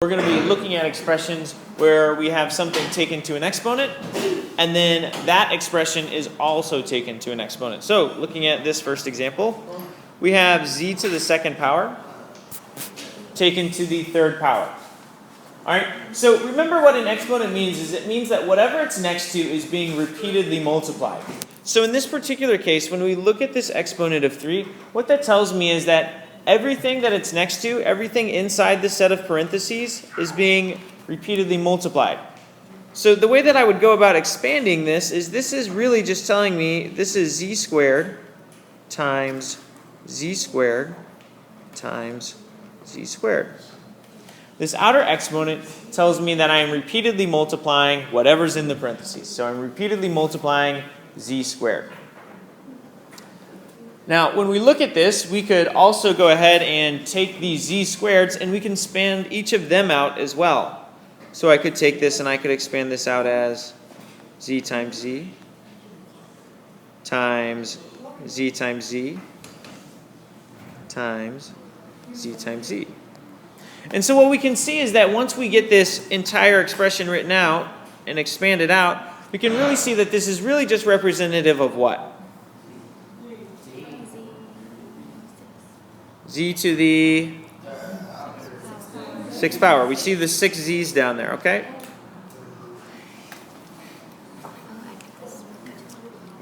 We're going to be looking at expressions where we have something taken to an exponent, and then that expression is also taken to an exponent. So, looking at this first example, we have z to the second power taken to the third power. Alright, so remember what an exponent means is it means that whatever it's next to is being repeatedly multiplied. So in this particular case, when we look at this exponent of 3, what that tells me is that everything that it's next to, everything inside the set of parentheses, is being repeatedly multiplied. So the way that I would go about expanding this is really just telling me this is z squared times z squared times z squared. This outer exponent tells me that I am repeatedly multiplying whatever's in the parentheses. So I'm repeatedly multiplying z squared. Now, when we look at this, we could also go ahead and take these z squareds and we can expand each of them out as well. So I could take this and I could expand this out as z times z times z times z times z times z. And so what we can see is that once we get this entire expression written out and expanded out, we can really see that this is really just representative of what? Z to the 6th power. We see the 6 z's down there, okay?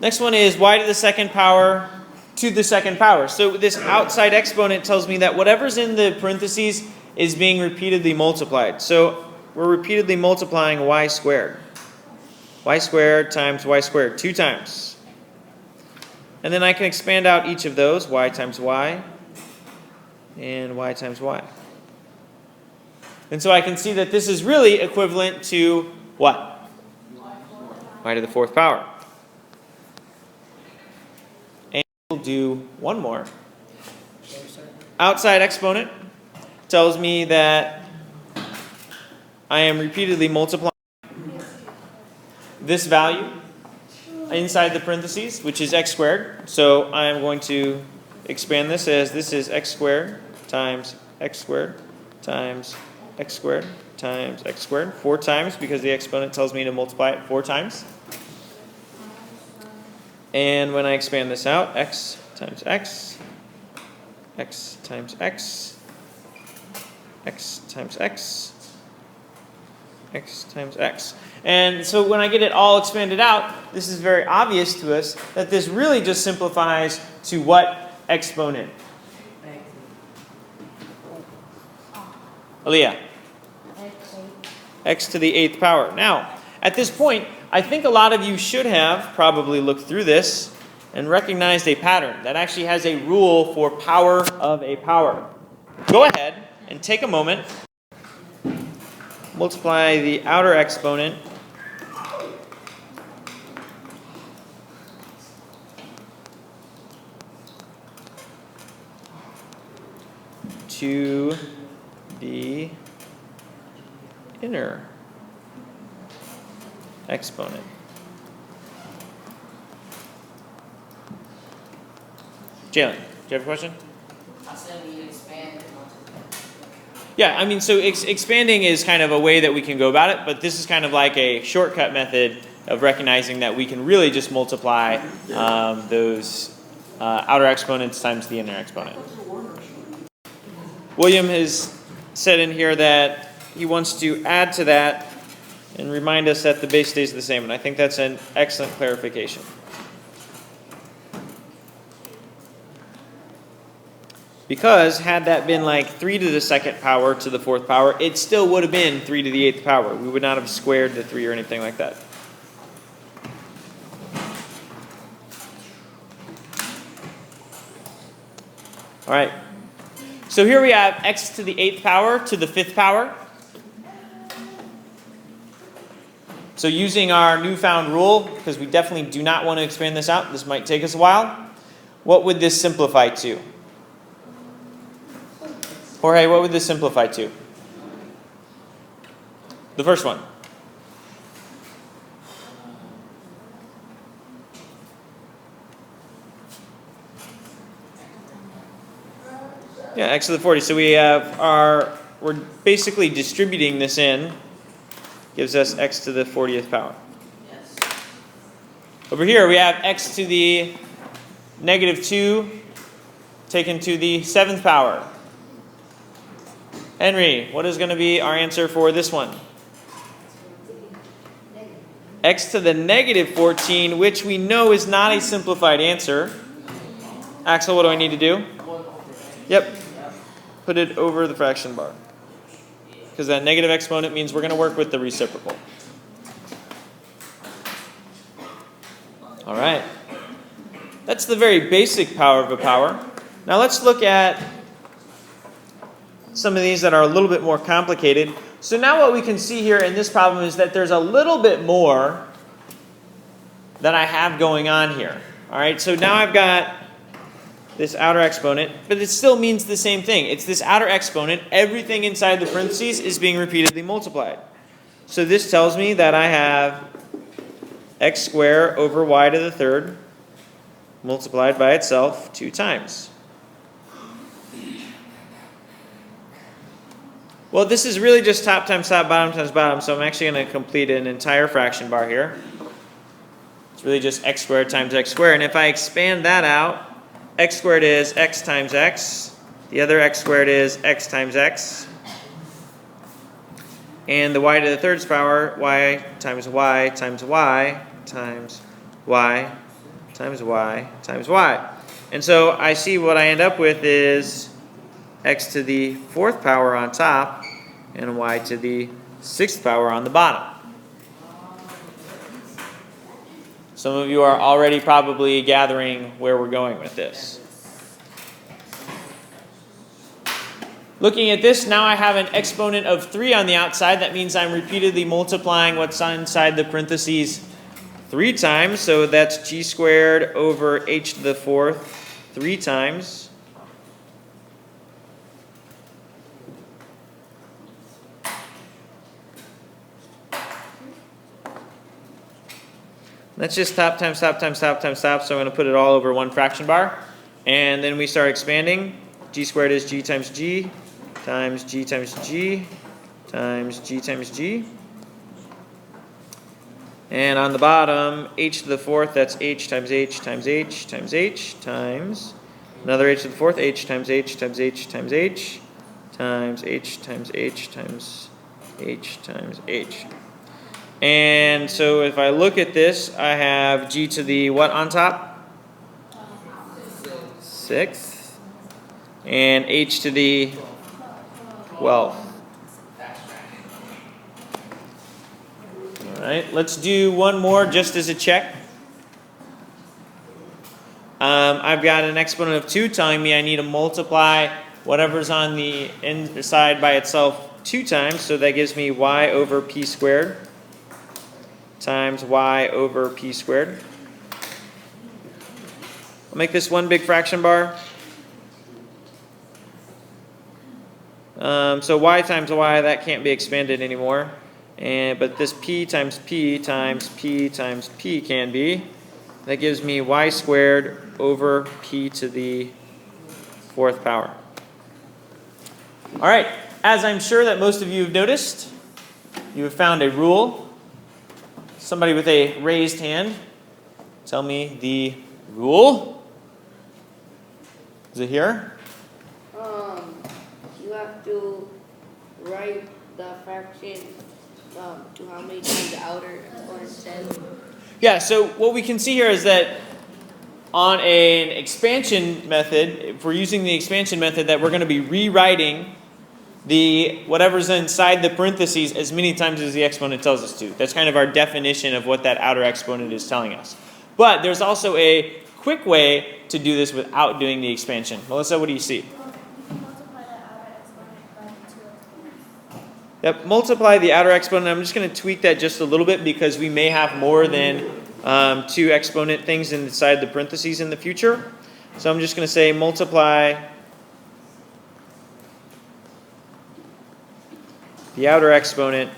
Next one is y to the second power to the second power. So this outside exponent tells me that whatever's in the parentheses is being repeatedly multiplied. So we're repeatedly multiplying y squared. Y squared times y squared, 2 times. And then I can expand out each of those, y times y, and y times y. And so I can see that this is really equivalent to what? Y to the 4th power. And we'll do one more. Outside exponent tells me that I am repeatedly multiplying this value inside the parentheses, which is x squared. So I am going to expand this as this is x squared times x squared times x squared times x squared, 4 times because the exponent tells me to multiply it 4 times. And when I expand this out, x times x, x times x, x times x, x times x. And so when I get it all expanded out, this is very obvious to us that this really just simplifies to what exponent? Aaliyah? X to the 8th power. Now, at this point, I think a lot of you should have probably looked through this and recognized a pattern that actually has a rule for power of a power. Go ahead and take a moment, multiply the outer exponent to the inner exponent. Jalen, do you have a question? I said we expand and multiply. Yeah, I mean, so expanding is kind of a way that we can go about it, but this is kind of like a shortcut method of recognizing that we can really just multiply those outer exponents times the inner exponent. William has said in here that he wants to add to that and remind us that the base stays the same, and I think that's an excellent clarification. Because had that been like 3 to the 2nd power to the 4th power, it still would have been 3 to the 8th power. We would not have squared the 3 or anything like that. All right. So here we have x to the 8th power to the 5th power. So using our newfound rule, because we definitely do not want to expand this out, this might take us a while, what would this simplify to? Jorge, what would this simplify to? The first one. Yeah, x to the 40. So we have our we're basically distributing this in, gives us x to the 40th power. Yes. Over here we have x to the negative 2 taken to the 7th power. Henry, what is going to be our answer for this one? X to the negative 14, which we know is not a simplified answer. Axel, what do I need to do? Yep. Put it over the fraction bar. Because that negative exponent means we're going to work with the reciprocal. All right. That's the very basic power of a power. Now let's look at some of these that are a little bit more complicated. So now what we can see here in this problem is that there's a little bit more that I have going on here. All right, so now I've got this outer exponent, but it still means the same thing. It's this outer exponent. Everything inside the parentheses is being repeatedly multiplied. So this tells me that I have x squared over y to the third multiplied by itself 2 times. Well, this is really just top times top, bottom times bottom, so I'm actually going to complete an entire fraction bar here. It's really just x squared times x squared. And if I expand that out, x squared is x times x. The other x squared is x times x. And the y to the third's power, y times y times y times y times y times y. And so I see what I end up with is x to the 4th power on top and y to the 6th power on the bottom. Some of you are already probably gathering where we're going with this. Looking at this, now I have an exponent of 3 on the outside. That means I'm repeatedly multiplying what's inside the parentheses 3 times. So that's g squared over h to the 4th 3 times. That's just top times top times top times top, so I'm going to put it all over one fraction bar. And then we start expanding. G squared is g times g times g times g times g times g. And on the bottom, h to the 4th, that's h times h times h times h times another h to the 4th, h times h times h times h times h times h times h times h. And so if I look at this, I have g to the what on top? 6th. And h to the 12th. All right, let's do one more just as a check. I've got an exponent of 2 telling me I need to multiply whatever's on the inside by itself 2 times. So that gives me y over p squared times y over p squared. I'll make this one big fraction bar. So y times y, that can't be expanded anymore. But this p times p times p times p can be. That gives me y squared over p to the 4th power. All right, as I'm sure that most of you have noticed, you have found a rule. Somebody with a raised hand, tell me the rule. Is it here? You have to write the fraction to how many times the outer exponent says. Yeah, so what we can see here is that on an expansion method, if we're using the expansion method, that we're going to be rewriting the whatever's inside the parentheses as many times as the exponent tells us to. That's kind of our definition of what that outer exponent is telling us. But there's also a quick way to do this without doing the expansion. Melissa, what do you see? Multiply the outer exponent by the 2 exponents. Yep, multiply the outer exponent. I'm just going to tweak that just a little bit because we may have more than 2 exponent things inside the parentheses in the future. So I'm just going to say multiply the outer exponent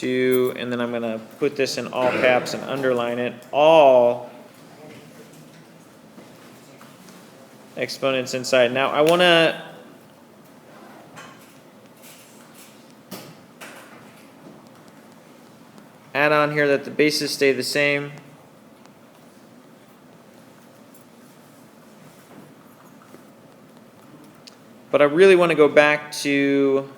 to, and then I'm going to put this in all caps and underline it, all exponents inside. Now I want to add on here that the bases stay the same. But I really want to go back to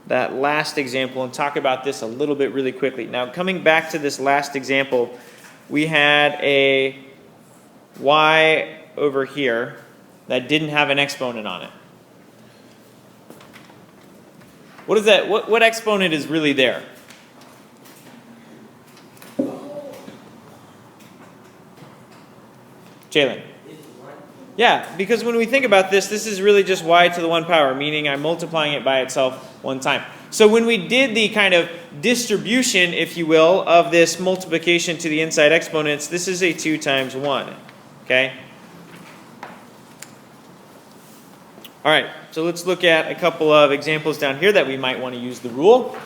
that last example and talk about this a little bit really quickly. Now, coming back to this last example, we had a y over here that didn't have an exponent on it. What is that? What exponent is really there? Jalen. Yeah, because when we think about this, this is really just y to the 1 power, meaning I'm multiplying it by itself one time. So when we did the kind of distribution, if you will, of this multiplication to the inside exponents, this is a 2 times 1. Okay? All right, so let's look at a couple of examples down here that we might want to use the rule.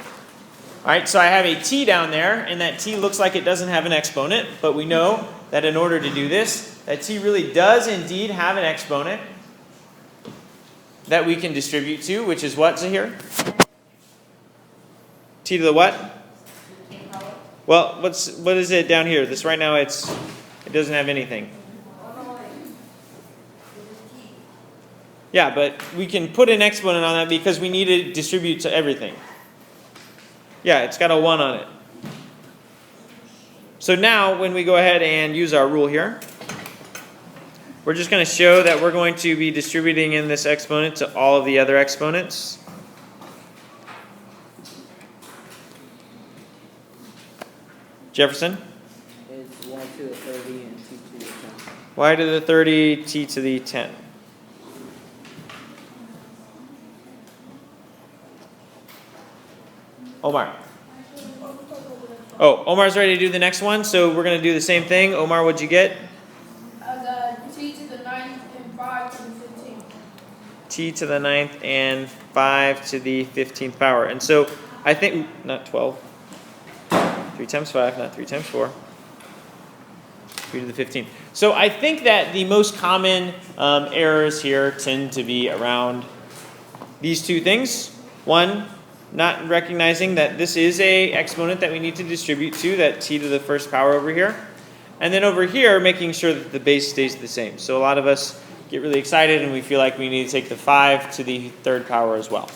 All right, so I have a t down there, and that t looks like it doesn't have an exponent, but we know that in order to do this, that t really does indeed have an exponent that we can distribute to, which is what, Zahir? T to the what? Well, what is it down here? This right now it doesn't have anything. Yeah, but we can put an exponent on that because we need to distribute to everything. Yeah, it's got a 1 on it. So now when we go ahead and use our rule here, we're just going to show that we're going to be distributing in this exponent to all of the other exponents. Jefferson? It's y to the 30 and t to the 10. Y to the 30, t to the 10. Omar. Oh, Omar's ready to do the next one, so we're going to do the same thing. Omar, what'd you get? The t to the 9th and 5 to the 15th. T to the 9th and 5 to the 15th power. And so I think, not 12. 3 times 5, not 3 times 4. 3 to the 15th. So I think that the most common errors here tend to be around these two things. One, not recognizing that this is a exponent that we need to distribute to, that t to the 1st power over here. And then over here, making sure that the base stays the same. So a lot of us get really excited and we feel like we need to take the 5 to the 3rd power as well.